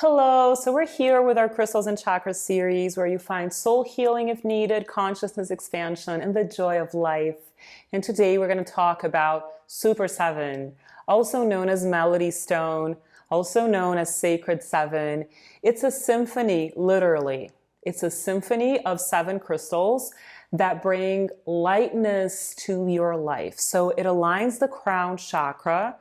Hello, so we're here with our Crystals and Chakras series where you find soul healing if needed, consciousness expansion, and the joy of life. And today we're going to talk about SuperSeven, also known as Melody Stone, also known as Sacred Seven. It's a symphony, literally. It's a symphony of 7 crystals that bring lightness to your life. So it aligns the Crown Chakra,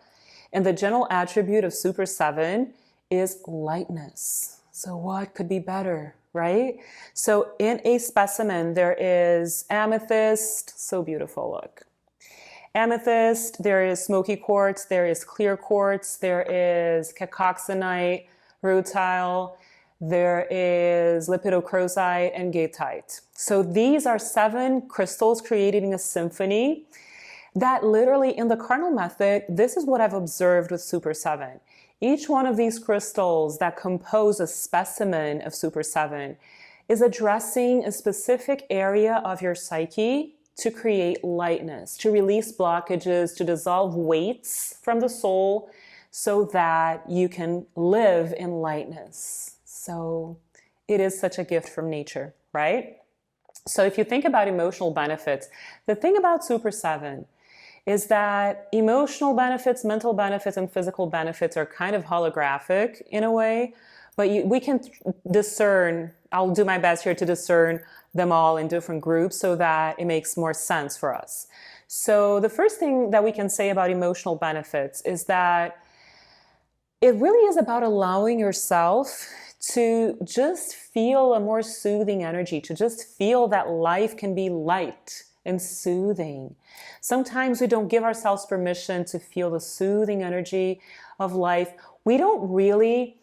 and the general attribute of SuperSeven is lightness. So what could be better, right? So in a specimen, there is amethyst, so beautiful, look. Amethyst, there is smoky quartz, there is clear quartz, there is cacoxenite, rutile, there is lepidocrocite, and goethite. So these are 7 crystals creating a symphony that literally in the Cardinal Method, this is what I've observed with SuperSeven. Each one of these crystals that compose a specimen of SuperSeven is addressing a specific area of your psyche to create lightness, to release blockages, to dissolve weights from the soul so that you can live in lightness. So it is such a gift from nature, right? So if you think about emotional benefits, the thing about SuperSeven is that emotional benefits, mental benefits, and physical benefits are kind of holographic in a way, but we can discern, I'll do my best here to discern them all in different groups so that it makes more sense for us. So the first thing that we can say about emotional benefits is that it really is about allowing yourself to just feel a more soothing energy, to just feel that life can be light and soothing. Sometimes we don't give ourselves permission to feel the soothing energy of life. We don't really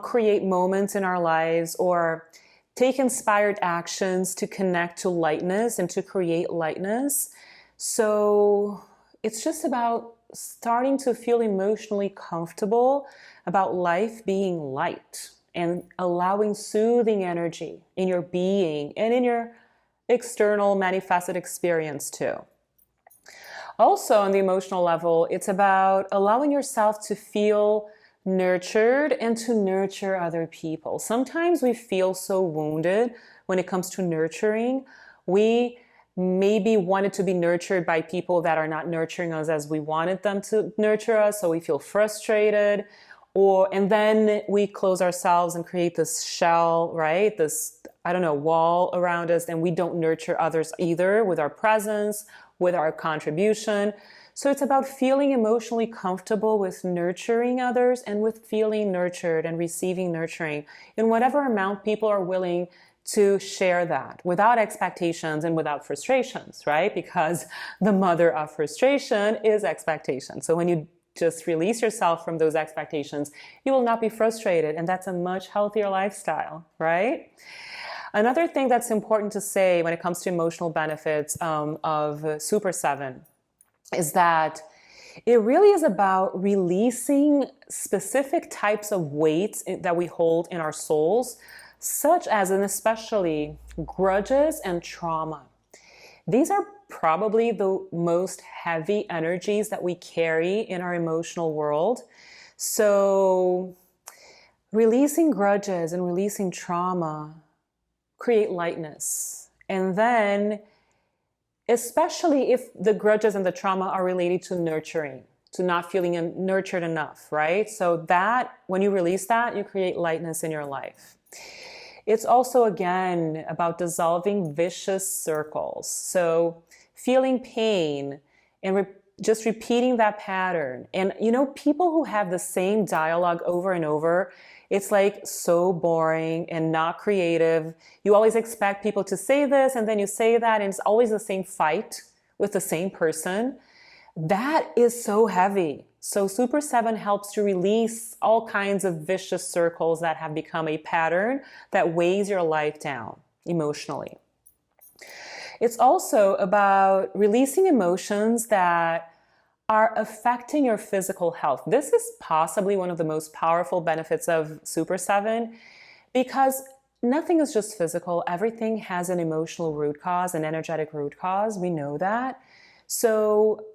create moments in our lives or take inspired actions to connect to lightness and to create lightness. So it's just about starting to feel emotionally comfortable about life being light and allowing soothing energy in your being and in your external manifested experience too. Also on the emotional level, it's about allowing yourself to feel nurtured and to nurture other people. Sometimes we feel so wounded when it comes to nurturing. We maybe wanted to be nurtured by people that are not nurturing us as we wanted them to nurture us, so we feel frustrated. And then we close ourselves and create this shell, right? This, I don't know, wall around us, and we don't nurture others either with our presence, with our contribution. So it's about feeling emotionally comfortable with nurturing others and with feeling nurtured and receiving nurturing in whatever amount people are willing to share that without expectations and without frustrations, right? Because the mother of frustration is expectation. So when you just release yourself from those expectations, you will not be frustrated, and that's a much healthier lifestyle, right? Another thing that's important to say when it comes to emotional benefits of SuperSeven is that it really is about releasing specific types of weights that we hold in our souls, such as and especially grudges and trauma. These are probably the most heavy energies that we carry in our emotional world. So releasing grudges and releasing trauma create lightness. And then, especially if the grudges and the trauma are related to nurturing, to not feeling nurtured enough, right? So that, when you release that, you create lightness in your life. It's also, again, about dissolving vicious circles. So feeling pain and just repeating that pattern. And you know, people who have the same dialogue over and over, it's like so boring and not creative. You always expect people to say this and then you say that, and it's always the same fight with the same person. That is so heavy. So SuperSeven helps to release all kinds of vicious circles that have become a pattern that weighs your life down emotionally. It's also about releasing emotions that are affecting your physical health. This is possibly one of the most powerful benefits of SuperSeven because nothing is just physical. Everything has an emotional root cause, an energetic root cause. We know that. So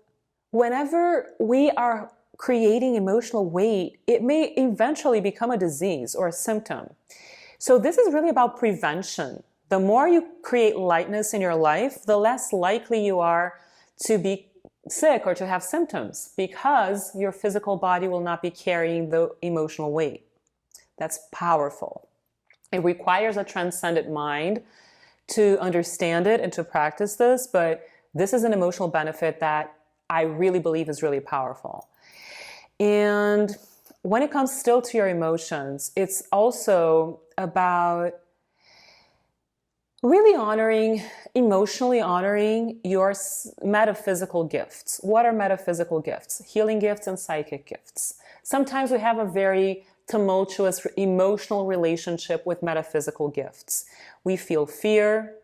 whenever we are creating emotional weight, it may eventually become a disease or a symptom. So this is really about prevention. The more you create lightness in your life, the less likely you are to be sick or to have symptoms, because your physical body will not be carrying the emotional weight. That's powerful. It requires a transcendent mind to understand it and to practice this, but this is an emotional benefit that I really believe is really powerful. And when it comes still to your emotions, it's also about really emotionally honoring your metaphysical gifts. What are metaphysical gifts? Healing gifts and psychic gifts. Sometimes we have a very tumultuous emotional relationship with metaphysical gifts. We feel fear.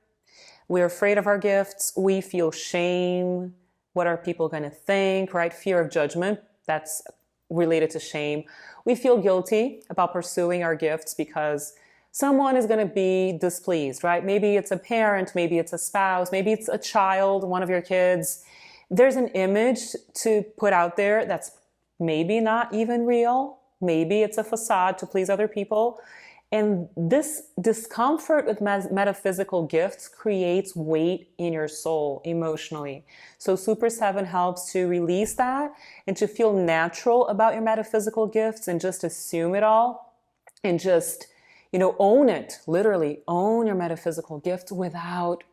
We're afraid of our gifts. We feel shame. What are people going to think, right? Fear of judgment. That's related to shame. We feel guilty about pursuing our gifts because someone is going to be displeased, right? Maybe it's a parent, maybe it's a spouse, maybe it's a child, one of your kids. There's an image to put out there that's maybe not even real. Maybe it's a facade to please other people. And this discomfort with metaphysical gifts creates weight in your soul emotionally. So SuperSeven helps to release that and to feel natural about your metaphysical gifts and just assume it all and just, own it, literally own your metaphysical gifts without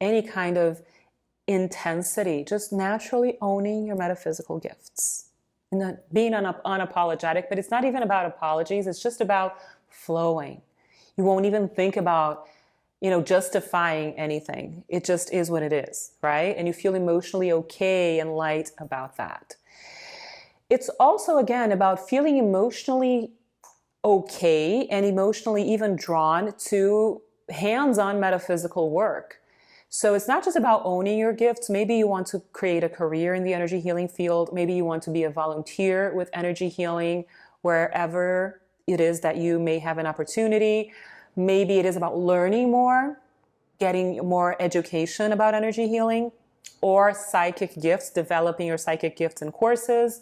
any kind of intensity, just naturally owning your metaphysical gifts. And being unapologetic, but it's not even about apologies, it's just about flowing. You won't even think about, justifying anything. It just is what it is, right? And you feel emotionally okay and light about that. It's also, again, about feeling emotionally okay and emotionally even drawn to hands-on metaphysical work. So it's not just about owning your gifts. Maybe you want to create a career in the energy healing field. Maybe you want to be a volunteer with energy healing wherever it is that you may have an opportunity. Maybe it is about learning more, getting more education about energy healing, or psychic gifts, developing your psychic gifts in courses.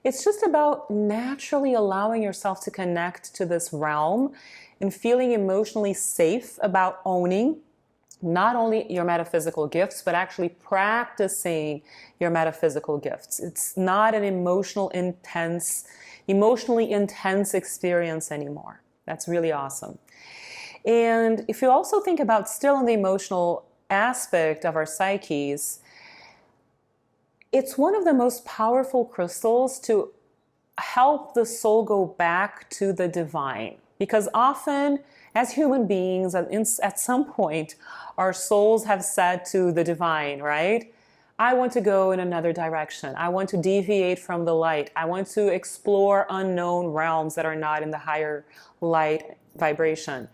It's just about naturally allowing yourself to connect to this realm and feeling emotionally safe about owning not only your metaphysical gifts, but actually practicing your metaphysical gifts. It's not an emotionally intense experience anymore. That's really awesome. And if you also think about still in the emotional aspect of our psyches, it's one of the most powerful crystals to help the soul go back to the divine. Because often, as human beings, at some point, our souls have said to the divine, right? I want to go in another direction. I want to deviate from the light. I want to explore unknown realms that are not in the higher light vibration.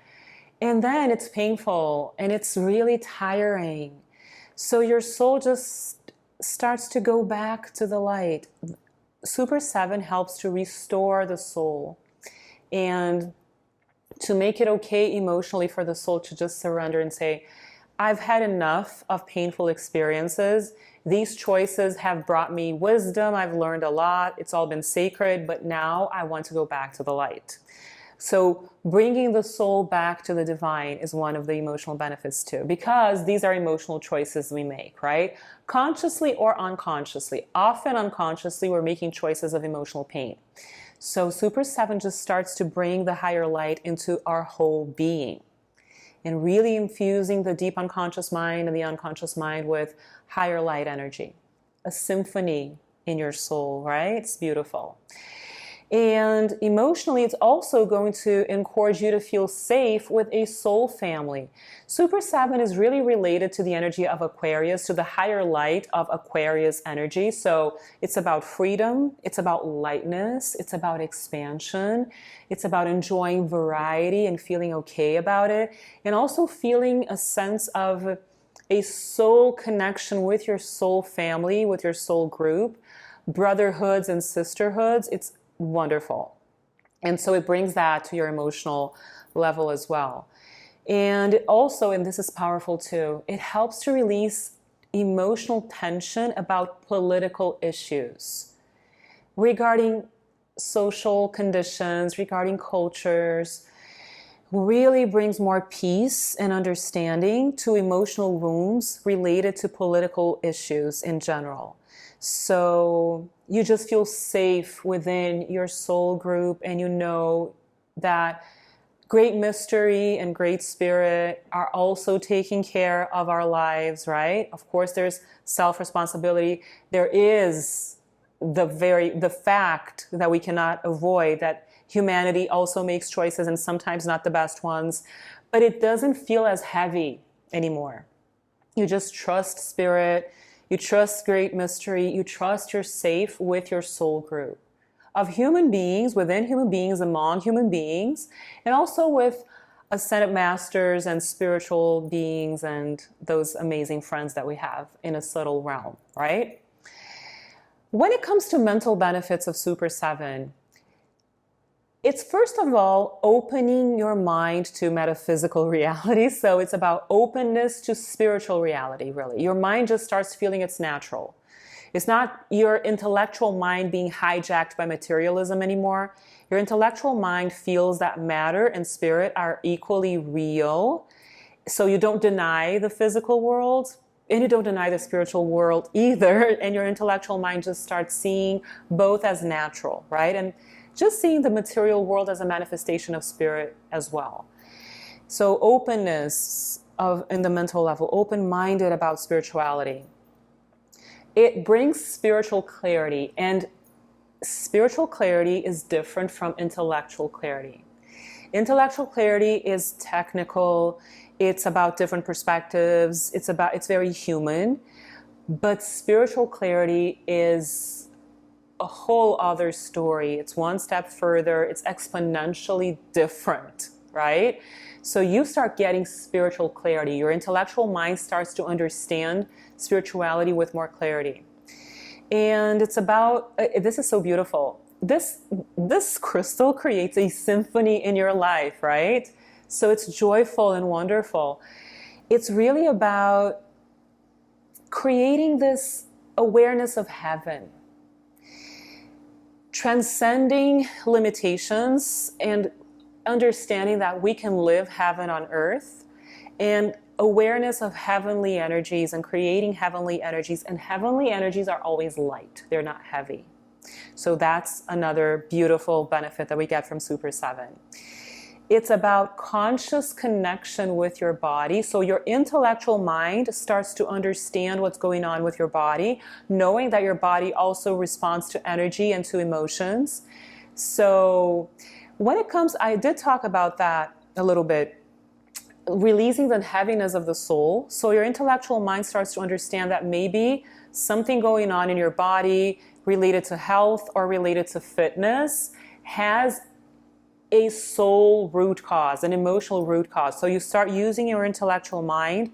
And then it's painful and it's really tiring. So your soul just starts to go back to the light. SuperSeven helps to restore the soul and to make it okay emotionally for the soul to just surrender and say, I've had enough of painful experiences. These choices have brought me wisdom. I've learned a lot. It's all been sacred, but now I want to go back to the light. So bringing the soul back to the divine is one of the emotional benefits too, because these are emotional choices we make, right? Consciously or unconsciously. Often unconsciously, we're making choices of emotional pain. So SuperSeven just starts to bring the higher light into our whole being and really infusing the deep unconscious mind and the unconscious mind with higher light energy. A symphony in your soul, right? It's beautiful. And emotionally, it's also going to encourage you to feel safe with a soul family. SuperSeven is really related to the energy of Aquarius, to the higher light of Aquarius energy. So it's about freedom, it's about lightness, it's about expansion, it's about enjoying variety and feeling okay about it, and also feeling a sense of a soul connection with your soul family, with your soul group, brotherhoods and sisterhoods. It's wonderful. And so it brings that to your emotional level as well. And also, and this is powerful too, it helps to release emotional tension about political issues. regarding social conditions, regarding cultures, really brings more peace and understanding to emotional wounds related to political issues in general. So you just feel safe within your soul group, and you know that great mystery and great spirit are also taking care of our lives, right? Of course, there's self-responsibility. There is the fact that we cannot avoid that humanity also makes choices, and sometimes not the best ones, but it doesn't feel as heavy anymore. You just trust spirit, you trust great mystery, you trust you're safe with your soul group of human beings, within human beings, among human beings, and also with ascended masters and spiritual beings and those amazing friends that we have in a subtle realm, right? When it comes to mental benefits of SuperSeven, it's first of all opening your mind to metaphysical reality. So it's about openness to spiritual reality, really. Your mind just starts feeling it's natural. It's not your intellectual mind being hijacked by materialism anymore. Your intellectual mind feels that matter and spirit are equally real. So you don't deny the physical world, and you don't deny the spiritual world either. And your intellectual mind just starts seeing both as natural, right? And just seeing the material world as a manifestation of spirit as well. So openness in the mental level, open-minded about spirituality. It brings spiritual clarity, and spiritual clarity is different from intellectual clarity. Intellectual clarity is technical, it's about different perspectives, it's very human, but spiritual clarity is a whole other story. It's one step further, it's exponentially different, right? So you start getting spiritual clarity. Your intellectual mind starts to understand spirituality with more clarity. And it's about, this is so beautiful. This crystal creates a symphony in your life, right? So it's joyful and wonderful. It's really about creating this awareness of heaven, transcending limitations and understanding that we can live heaven on earth, and awareness of heavenly energies and creating heavenly energies. And heavenly energies are always light. They're not heavy. So that's another beautiful benefit that we get from SuperSeven. It's about conscious connection with your body. So your intellectual mind starts to understand what's going on with your body, knowing that your body also responds to energy and to emotions. So when it comes, I did talk about that a little bit, releasing the heaviness of the soul. So your intellectual mind starts to understand that maybe something going on in your body related to health or related to fitness has a soul root cause, an emotional root cause. So you start using your intellectual mind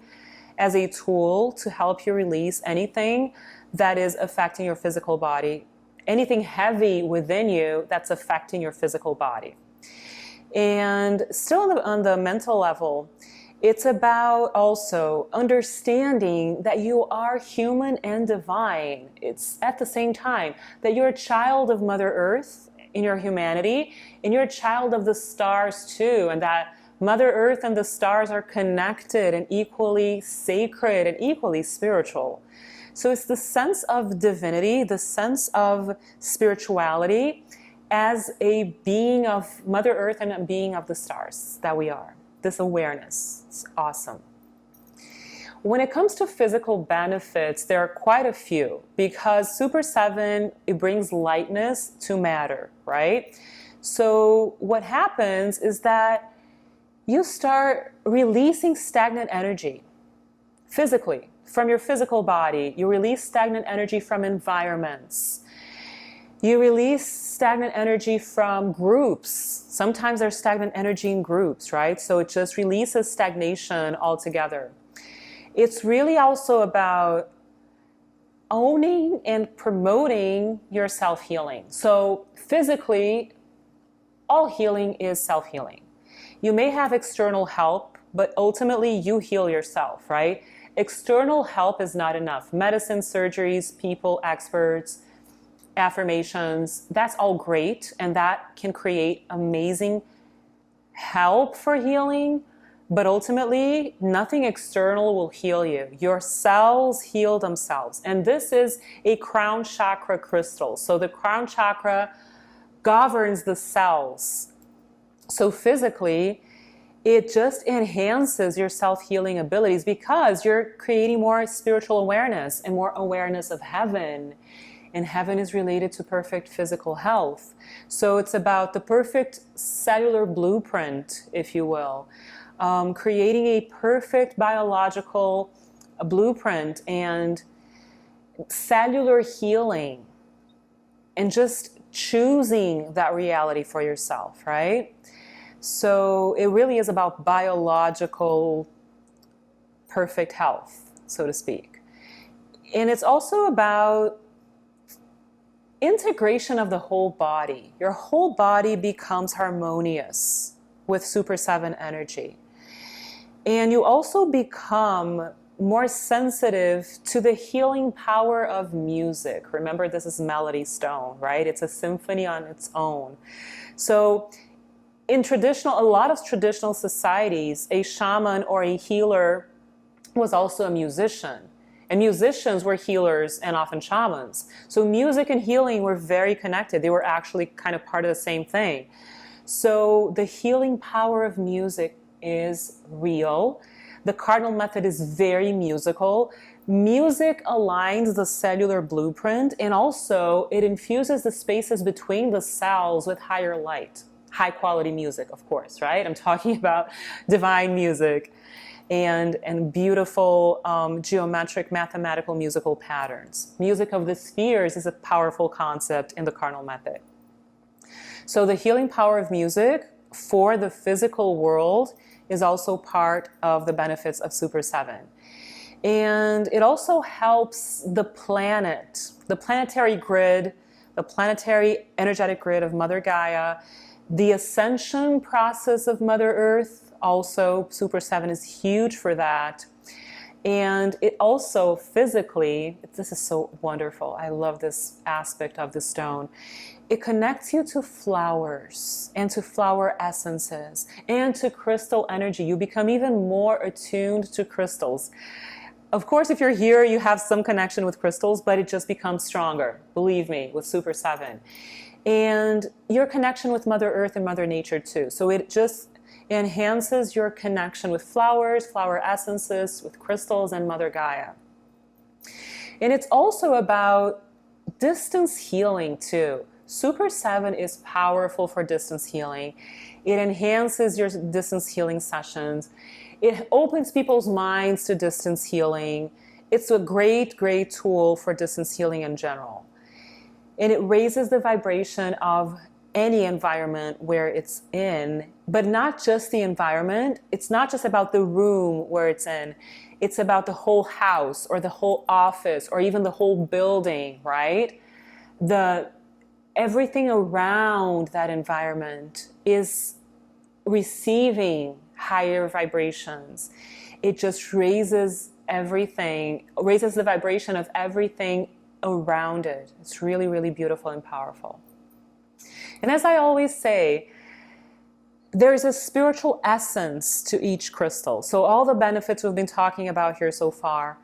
as a tool to help you release anything that is affecting your physical body, anything heavy within you that's affecting your physical body. And still on the mental level, it's about also understanding that you are human and divine. It's at the same time that you're a child of Mother Earth in your humanity, and you're a child of the stars too, and that Mother Earth and the stars are connected and equally sacred and equally spiritual. So it's the sense of divinity, the sense of spirituality as a being of Mother Earth and a being of the stars that we are. This awareness, it's awesome. When it comes to physical benefits, there are quite a few, because SuperSeven, it brings lightness to matter, right? So what happens is that you start releasing stagnant energy physically from your physical body. You release stagnant energy from environments. You release stagnant energy from groups. Sometimes there's stagnant energy in groups, right? So it just releases stagnation altogether. It's really also about owning and promoting your self-healing. So physically, all healing is self-healing. You may have external help, but ultimately you heal yourself, right? External help is not enough. Medicine, surgeries, people, experts, affirmations, that's all great, and that can create amazing help for healing. But ultimately, nothing external will heal you. Your cells heal themselves. And this is a crown chakra crystal. So the crown chakra governs the cells. So physically, it just enhances your self-healing abilities because you're creating more spiritual awareness and more awareness of heaven. And heaven is related to perfect physical health. So it's about the perfect cellular blueprint, if you will. Creating a perfect biological blueprint and cellular healing, and just choosing that reality for yourself, right? So it really is about biological perfect health, so to speak. And it's also about integration of the whole body. Your whole body becomes harmonious with SuperSeven energy. And you also become more sensitive to the healing power of music. Remember, this is melody stone, right? It's a symphony on its own. So in a lot of traditional societies, a shaman or a healer was also a musician. And musicians were healers and often shamans. So music and healing were very connected. They were actually kind of part of the same thing. So the healing power of music is real. The Cardinal Method is very musical. Music aligns the cellular blueprint, and also it infuses the spaces between the cells with higher light. High quality music, of course, right? I'm talking about divine music and beautiful geometric mathematical musical patterns. Music of the spheres is a powerful concept in the Cardinal Method. So the healing power of music for the physical world is also part of the benefits of SuperSeven. And it also helps the planet, the planetary grid, the planetary energetic grid of Mother Gaia, the ascension process of Mother Earth. Also, SuperSeven is huge for that. And it also physically, this is so wonderful. I love this aspect of the stone. It connects you to flowers and to flower essences and to crystal energy. You become even more attuned to crystals. Of course, if you're here, you have some connection with crystals, but it just becomes stronger, believe me, with SuperSeven. And your connection with Mother Earth and Mother Nature too. So it just enhances your connection with flowers, flower essences, with crystals, and Mother Gaia. And it's also about distance healing too. SuperSeven is powerful for distance healing. It enhances your distance healing sessions. It opens people's minds to distance healing. It's a great, great tool for distance healing in general. And it raises the vibration of any environment where it's in, but not just the environment. It's not just about the room where it's in. It's about the whole house or the whole office or even the whole building, right? Everything around that environment is receiving higher vibrations. It just raises the vibration of everything around it. It's really, really beautiful and powerful. And as I always say, there's a spiritual essence to each crystal. So all the benefits we've been talking about here so far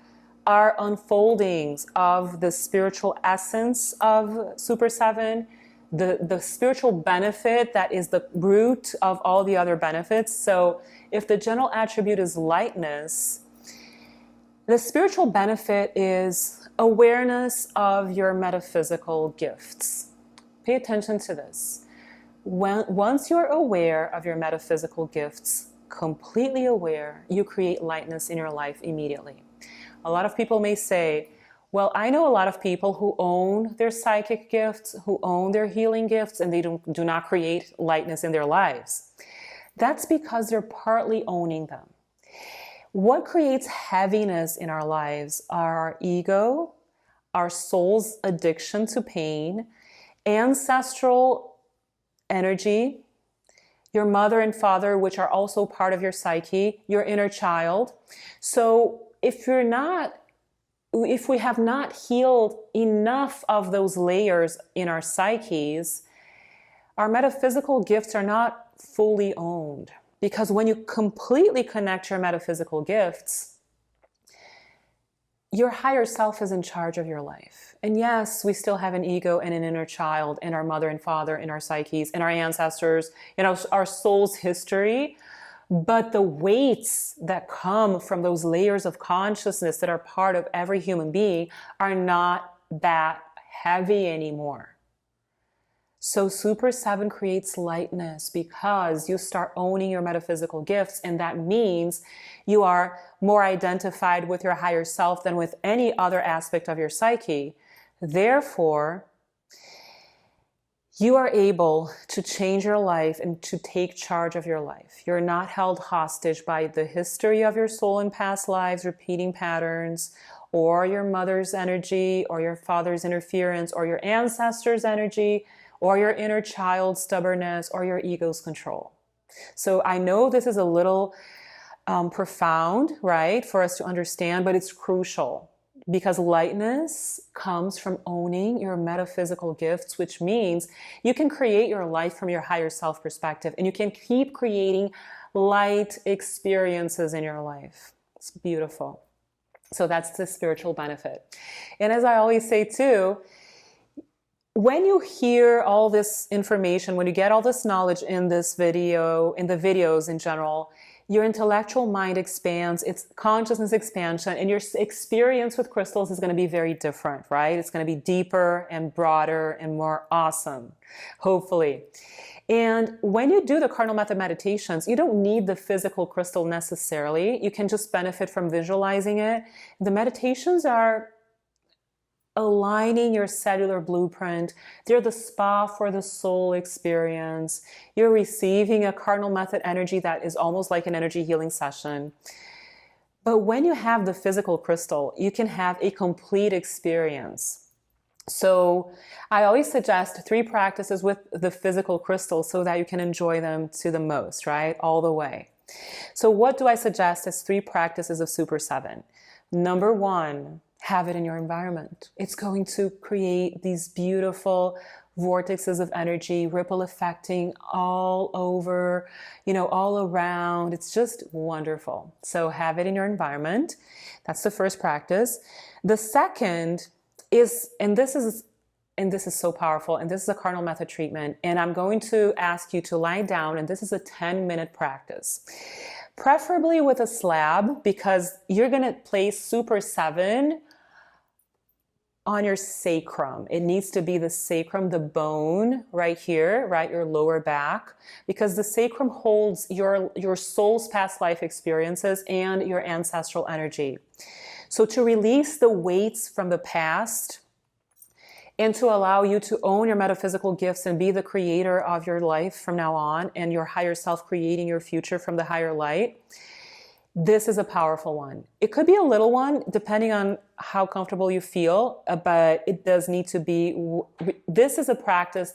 are unfoldings of the spiritual essence of SuperSeven, the spiritual benefit that is the root of all the other benefits. So if the general attribute is lightness, the spiritual benefit is awareness of your metaphysical gifts. Pay attention to this. Once you're aware of your metaphysical gifts, completely aware, you create lightness in your life immediately. A lot of people may say, well, I know a lot of people who own their psychic gifts, who own their healing gifts, and they do not create lightness in their lives. That's because they're partly owning them. What creates heaviness in our lives are our ego, our soul's addiction to pain, ancestral energy, your mother and father, which are also part of your psyche, your inner child. So if you're not if we have not healed enough of those layers in our psyches, our metaphysical gifts are not fully owned. Because when you completely connect your metaphysical gifts, your higher self is in charge of your life. And yes, we still have an ego and an inner child and our mother and father in our psyches and our ancestors and our soul's history. But the weights that come from those layers of consciousness that are part of every human being are not that heavy anymore. So SuperSeven creates lightness because you start owning your metaphysical gifts, and that means you are more identified with your higher self than with any other aspect of your psyche. Therefore, you are able to change your life and to take charge of your life. You're not held hostage by the history of your soul in past lives, repeating patterns, or your mother's energy, or your father's interference, or your ancestors' energy, or your inner child's stubbornness, or your ego's control. So I know this is a little profound, right, for us to understand, but it's crucial because lightness comes from owning your metaphysical gifts, which means you can create your life from your higher self perspective, and you can keep creating light experiences in your life. It's beautiful. So that's the spiritual benefit. And as I always say too, when you hear all this information, when you get all this knowledge in this video, in the videos in general, your intellectual mind expands, its consciousness expansion, and your experience with crystals is going to be very different, right? It's going to be deeper and broader and more awesome, hopefully. And when you do the Cardinal Method meditations, you don't need the physical crystal necessarily. You can just benefit from visualizing it. The meditations are aligning your cellular blueprint. They're the spa for the soul experience. You're receiving a Cardinal Method energy that is almost like an energy healing session. But when you have the physical crystal, you can have a complete experience. So I always suggest 3 practices with the physical crystal so that you can enjoy them to the most, right? All the way. So what do I suggest as 3 practices of SuperSeven? Number 1, have it in your environment. It's going to create these beautiful vortexes of energy, ripple affecting all over, all around. It's just wonderful. So have it in your environment. That's the first practice. The second is, and this is so powerful, and this is a Cardinal Method treatment, and I'm going to ask you to lie down, and this is a 10-minute practice. Preferably with a slab, because you're going to place SuperSeven on your sacrum. It needs to be the sacrum, the bone right here, right, your lower back, because the sacrum holds your soul's past life experiences and your ancestral energy. So to release the weights from the past and to allow you to own your metaphysical gifts and be the creator of your life from now on, and your higher self creating your future from the higher light, this is a powerful one. It could be a little one depending on how comfortable you feel, but it does need to be. This is a practice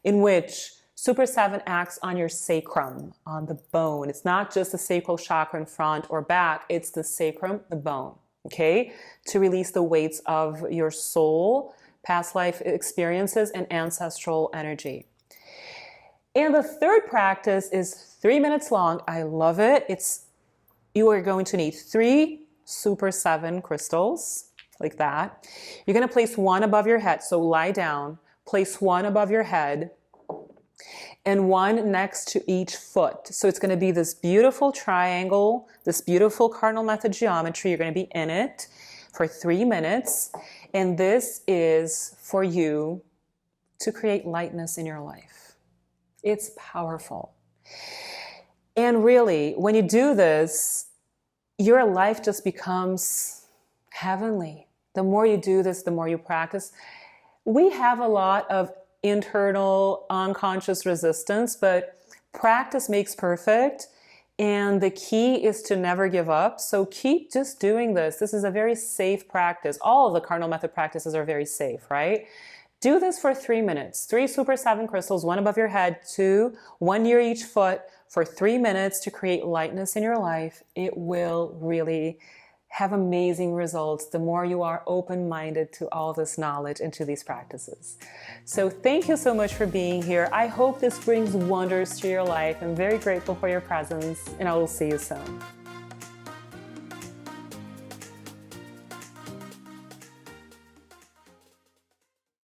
in which SuperSeven acts on your sacrum, on the bone. It's not just the sacral chakra in front or back, it's the sacrum, the bone, okay? To release the weights of your soul, past life experiences, and ancestral energy. And the third practice is 3 minutes long. I love it. You are going to need 3 SuperSeven crystals, like that. You're going to place one above your head. So lie down, place one above your head, and one next to each foot. So it's going to be this beautiful triangle, this beautiful Cardinal Method geometry. You're going to be in it for 3 minutes. And this is for you to create lightness in your life. It's powerful. And really, when you do this, your life just becomes heavenly. The more you do this, the more you practice. We have a lot of internal unconscious resistance, but practice makes perfect. And the key is to never give up. So keep just doing this. This is a very safe practice. All of the Cardinal Method practices are very safe, right? Do this for 3 minutes. 3 SuperSeven crystals, one above your head, 2, one near each foot, for 3 minutes to create lightness in your life. It will really have amazing results the more you are open-minded to all this knowledge and to these practices. So thank you so much for being here. I hope this brings wonders to your life. I'm very grateful for your presence, and I will see you soon.